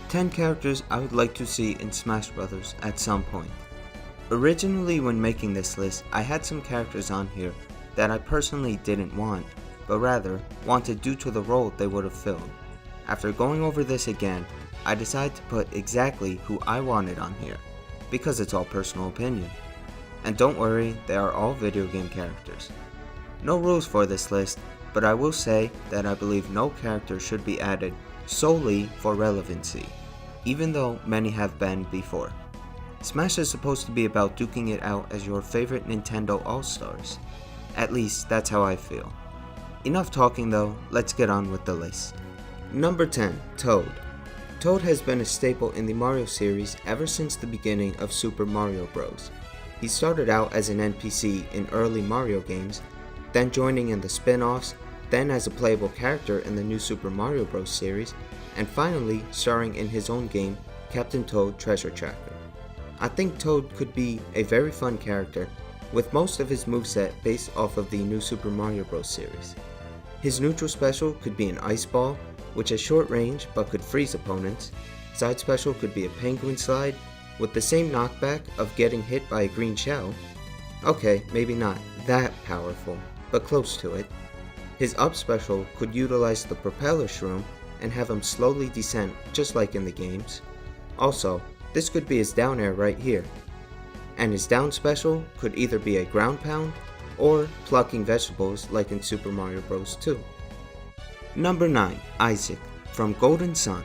10 characters I would like to see in Smash Bros. At some point. Originally when making this list, I had some characters on here that I personally didn't want, but rather wanted due to the role they would have filled. After going over this again, I decided to put exactly who I wanted on here, because it's all personal opinion. And don't worry, they are all video game characters. No rules for this list, but I will say that I believe no character should be added solely for relevancy, even though many have been before. Smash is supposed to be about duking it out as your favorite Nintendo All-Stars. At least, that's how I feel. Enough talking though, let's get on with the list. Number 10, Toad. Toad has been a staple in the Mario series ever since the beginning of Super Mario Bros. He started out as an NPC in early Mario games, then joining in the spin-offs, then as a playable character in the new Super Mario Bros. Series, and finally starring in his own game, Captain Toad Treasure Tracker. I think Toad could be a very fun character, with most of his moveset based off of the new Super Mario Bros. Series. His neutral special could be an Ice Ball, which has short range but could freeze opponents. Side special could be a Penguin Slide, with the same knockback of getting hit by a green shell. Okay, maybe not that powerful, but close to it. His up special could utilize the Propeller Shroom and have him slowly descend just like in the games. Also, this could be his down air right here. And his down special could either be a ground pound or plucking vegetables like in Super Mario Bros. 2. Number 9, Isaac from Golden Sun.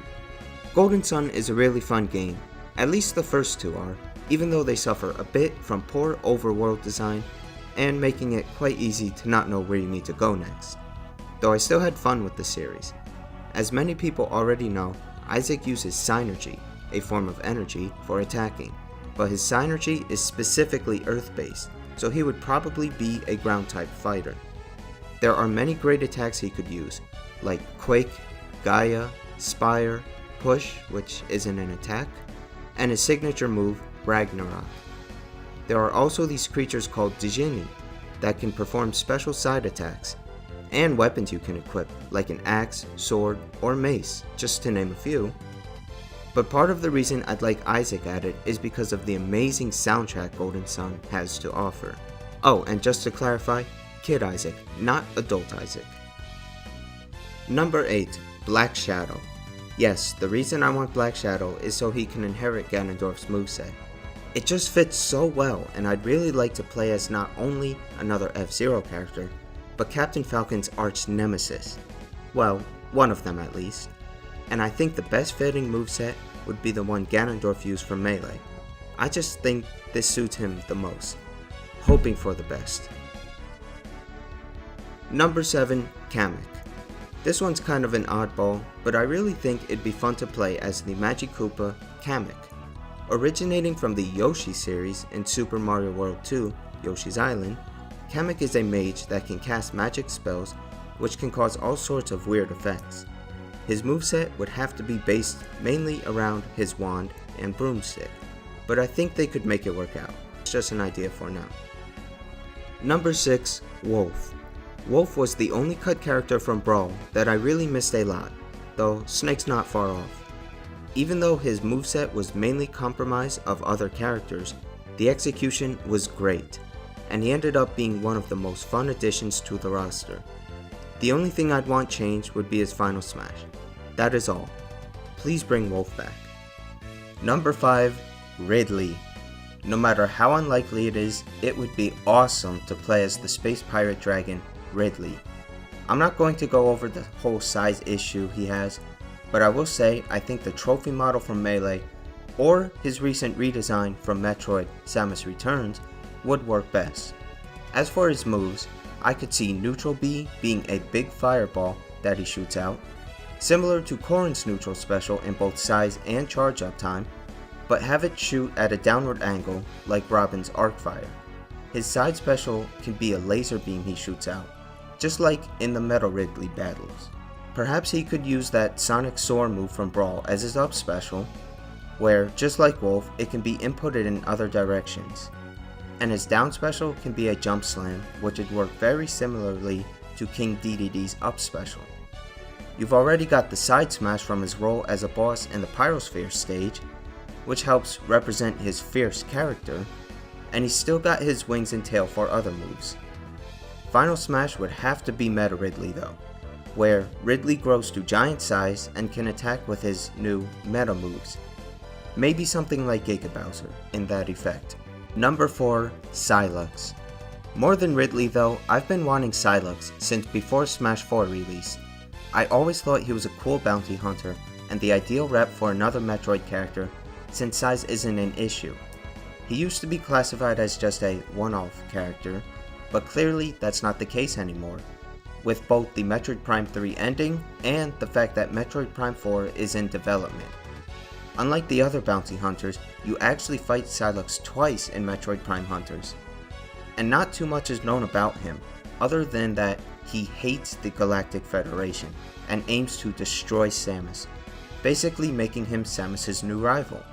Golden Sun is a really fun game, at least the first two are, even though they suffer a bit from poor overworld design and making it quite easy to not know where you need to go next. Though I still had fun with the series. As many people already know, Isaac uses Psynergy, a form of energy, for attacking, but his Psynergy is specifically earth-based, so he would probably be a ground-type fighter. There are many great attacks he could use, like Quake, Gaia, Spire, Push, which isn't an attack, and his signature move, Ragnarok. There are also these creatures called Djinni that can perform special side attacks, and weapons you can equip, like an axe, sword, or mace, just to name a few. But part of the reason I'd like Isaac added is because of the amazing soundtrack Golden Sun has to offer. Oh, and just to clarify, Kid Isaac, not Adult Isaac. Number 8, Black Shadow. Yes, the reason I want Black Shadow is so he can inherit Ganondorf's moveset. It just fits so well, and I'd really like to play as not only another F-Zero character, but Captain Falcon's arch nemesis. Well, one of them at least. And I think the best fitting moveset would be the one Ganondorf used for Melee. I just think this suits him the most. Hoping for the best. Number 7, Kamek. This one's kind of an oddball, but I really think it'd be fun to play as the Magikoopa Kamek. Originating from the Yoshi series in Super Mario World 2, Yoshi's Island, Kamek is a mage that can cast magic spells which can cause all sorts of weird effects. His moveset would have to be based mainly around his wand and broomstick, but I think they could make it work out. It's just an idea for now. Number 6, Wolf. Wolf was the only cut character from Brawl that I really missed a lot, though Snake's not far off. Even though his moveset was mainly comprised of other characters, the execution was great, and he ended up being one of the most fun additions to the roster. The only thing I'd want changed would be his final smash. That is all. Please bring Wolf back. Number 5, Ridley. No matter how unlikely it is, it would be awesome to play as the space pirate dragon, Ridley. I'm not going to go over the whole size issue he has, but I will say I think the trophy model from Melee, or his recent redesign from Metroid Samus Returns, would work best. As for his moves, I could see Neutral B being a big fireball that he shoots out, similar to Corrin's neutral special in both size and charge up time, but have it shoot at a downward angle like Robin's Arcfire. His side special can be a laser beam he shoots out, just like in the Metal Ridley battles. Perhaps he could use that Sonic Soar move from Brawl as his up special, where, just like Wolf, it can be inputted in other directions. And his down special can be a jump slam, which would work very similarly to King Dedede's up special. You've already got the side smash from his role as a boss in the Pyrosphere stage, which helps represent his fierce character, and he's still got his wings and tail for other moves. Final smash would have to be Meta Ridley though, where Ridley grows to giant size and can attack with his new meta moves. Maybe something like Giga Bowser in that effect. Number 4, Sylux. More than Ridley though, I've been wanting Sylux since before Smash 4 released. I always thought he was a cool bounty hunter and the ideal rep for another Metroid character since size isn't an issue. He used to be classified as just a one-off character, but clearly that's not the case anymore, with both the Metroid Prime 3 ending and the fact that Metroid Prime 4 is in development. Unlike the other bounty hunters, you actually fight Sylux twice in Metroid Prime Hunters. And not too much is known about him, other than that he hates the Galactic Federation and aims to destroy Samus, basically making him Samus's new rival.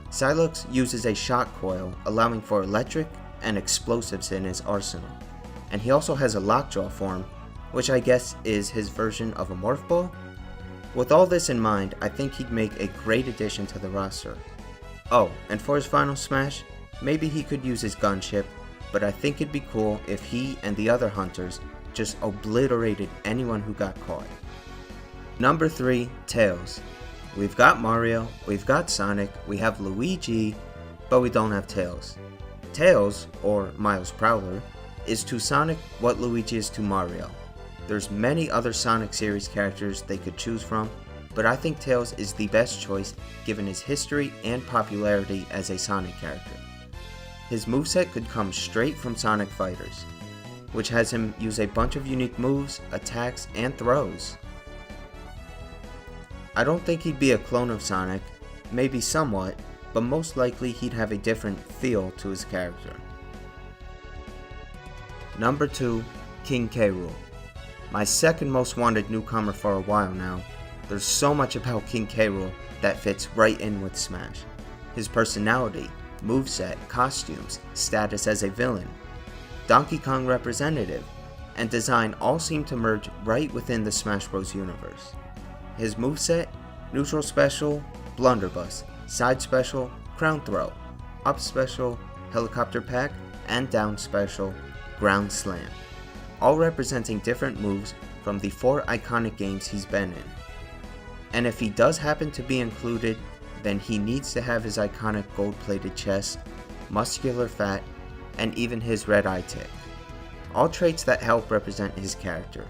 Sylux uses a shock coil, allowing for electric and explosives in his arsenal, and he also has a lockjaw form, which I guess is his version of a Morph Ball. With all this in mind, I think he'd make a great addition to the roster. Oh, and for his final smash, maybe he could use his gunship, but I think it'd be cool if he and the other hunters just obliterated anyone who got caught. Number 3, Tails. We've got Mario, we've got Sonic, we have Luigi, but we don't have Tails. Tails, or Miles Prowler, is to Sonic what Luigi is to Mario. There's many other Sonic series characters they could choose from, but I think Tails is the best choice given his history and popularity as a Sonic character. His moveset could come straight from Sonic Fighters, which has him use a bunch of unique moves, attacks, and throws. I don't think he'd be a clone of Sonic, maybe somewhat, but most likely he'd have a different feel to his character. Number 2, King K. Rool. My second most wanted newcomer for a while now. There's so much about King K. Rool that fits right in with Smash. His personality, moveset, costumes, status as a villain, Donkey Kong representative, and design all seem to merge right within the Smash Bros. Universe. His moveset, neutral special, blunderbuss, side special, crown throw, up special, helicopter pack, and down special, ground slam, all representing different moves from the 4 iconic games he's been in. And if he does happen to be included, then he needs to have his iconic gold-plated chest, muscular fat, and even his red eye tick, all traits that help represent his character.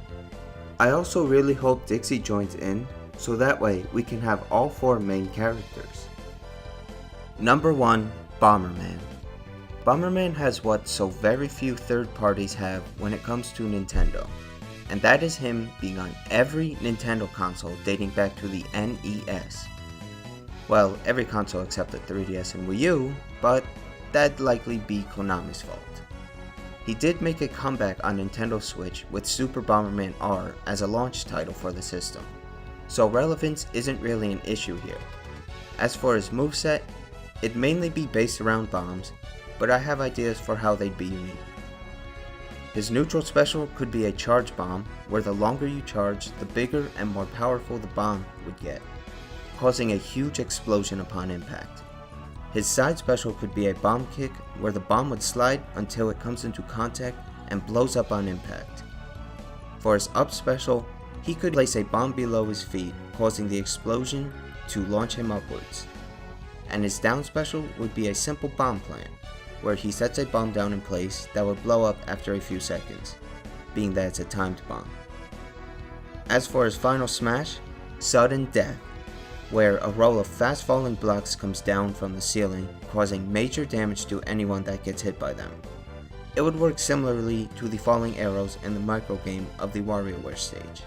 I also really hope Dixie joins in, so that way we can have all 4 main characters. Number 1, Bomberman. Bomberman has what so very few third parties have when it comes to Nintendo, and that is him being on every Nintendo console dating back to the NES. Well, every console except the 3DS and Wii U, but that'd likely be Konami's fault. He did make a comeback on Nintendo Switch with Super Bomberman R as a launch title for the system, so relevance isn't really an issue here. As for his moveset, it'd mainly be based around bombs, but I have ideas for how they'd be unique. His neutral special could be a charge bomb, where the longer you charge, the bigger and more powerful the bomb would get, causing a huge explosion upon impact. His side special could be a bomb kick, where the bomb would slide until it comes into contact and blows up on impact. For his up special, he could place a bomb below his feet, causing the explosion to launch him upwards. And his down special would be a simple bomb plant, where he sets a bomb down in place that would blow up after a few seconds, being that it's a timed bomb. As for his final smash, Sudden Death, where a roll of fast falling blocks comes down from the ceiling, causing major damage to anyone that gets hit by them. It would work similarly to the falling arrows in the microgame of the WarioWare stage.